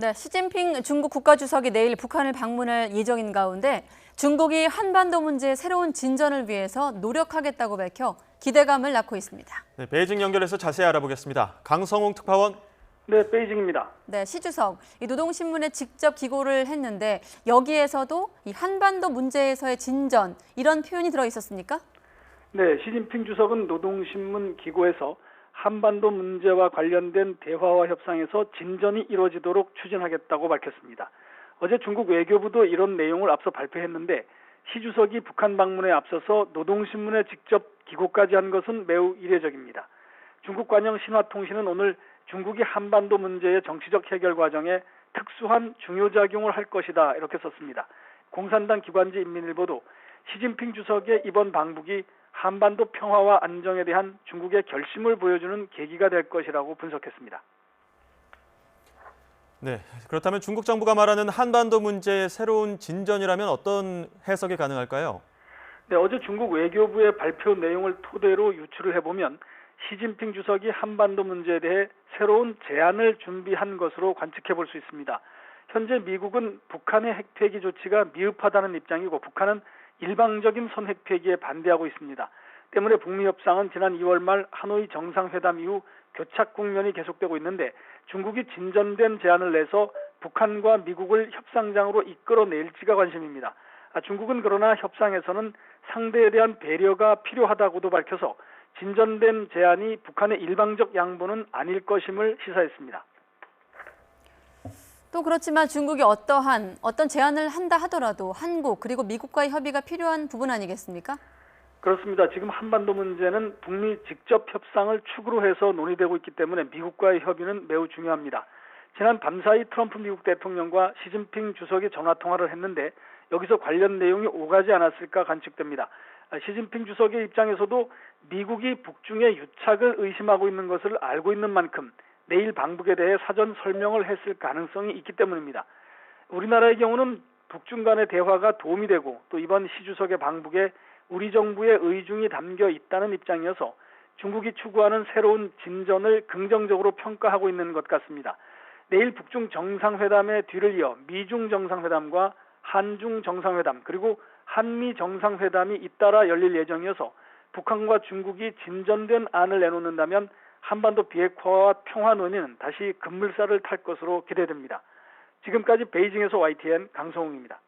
네, 시진핑 중국 국가주석이 내일 북한을 방문할 예정인 가운데 중국이 한반도 문제의 새로운 진전을 위해서 노력하겠다고 밝혀 기대감을 낳고 있습니다. 네, 베이징 연결해서 자세히 알아보겠습니다. 강성웅 특파원. 네, 베이징입니다. 네, 시 주석, 이 노동신문에 직접 기고를 했는데 여기에서도 이 한반도 문제에서의 진전 이런 표현이 들어 있었습니까? 네, 시진핑 주석은 노동신문 기고에서 한반도 문제와 관련된 대화와 협상에서 진전이 이루어지도록 추진하겠다고 밝혔습니다. 어제 중국 외교부도 이런 내용을 앞서 발표했는데 시 주석이 북한 방문에 앞서서 노동신문에 직접 기고까지 한 것은 매우 이례적입니다. 중국 관영 신화통신은 오늘 중국이 한반도 문제의 정치적 해결 과정에 특수한 중요작용을 할 것이다 이렇게 썼습니다. 공산당 기관지 인민일보도 시진핑 주석의 이번 방북이 한반도 평화와 안정에 대한 중국의 결심을 보여주는 계기가 될 것이라고 분석했습니다. 네, 그렇다면 중국 정부가 말하는 한반도 문제의 새로운 진전이라면 어떤 해석이 가능할까요? 네, 어제 중국 외교부의 발표 내용을 토대로 유추를 해보면 시진핑 주석이 한반도 문제에 대해 새로운 제안을 준비한 것으로 관측해 볼 수 있습니다. 현재 미국은 북한의 핵폐기 조치가 미흡하다는 입장이고 북한은 일방적인 선핵 폐기에 반대하고 있습니다. 때문에 북미 협상은 지난 2월 말 하노이 정상회담 이후 교착 국면이 계속되고 있는데 중국이 진전된 제안을 내서 북한과 미국을 협상장으로 이끌어낼지가 관심입니다. 중국은 그러나 협상에서는 상대에 대한 배려가 필요하다고도 밝혀서 진전된 제안이 북한의 일방적 양보는 아닐 것임을 시사했습니다. 또 그렇지만 중국이 어떤 제안을 한다 하더라도 한국 그리고 미국과의 협의가 필요한 부분 아니겠습니까? 그렇습니다. 지금 한반도 문제는 북미 직접 협상을 축으로 해서 논의되고 있기 때문에 미국과의 협의는 매우 중요합니다. 지난 밤사이 트럼프 미국 대통령과 시진핑 주석이 전화통화를 했는데 여기서 관련 내용이 오가지 않았을까 관측됩니다. 시진핑 주석의 입장에서도 미국이 북중의 유착을 의심하고 있는 것을 알고 있는 만큼 내일 방북에 대해 사전 설명을 했을 가능성이 있기 때문입니다. 우리나라의 경우는 북중 간의 대화가 도움이 되고 또 이번 시 주석의 방북에 우리 정부의 의중이 담겨 있다는 입장이어서 중국이 추구하는 새로운 진전을 긍정적으로 평가하고 있는 것 같습니다. 내일 북중 정상회담의 뒤를 이어 미중 정상회담과 한중 정상회담 그리고 한미 정상회담이 잇따라 열릴 예정이어서 북한과 중국이 진전된 안을 내놓는다면 한반도 비핵화와 평화 논의는 다시 급물살을 탈 것으로 기대됩니다. 지금까지 베이징에서 YTN 강성웅입니다.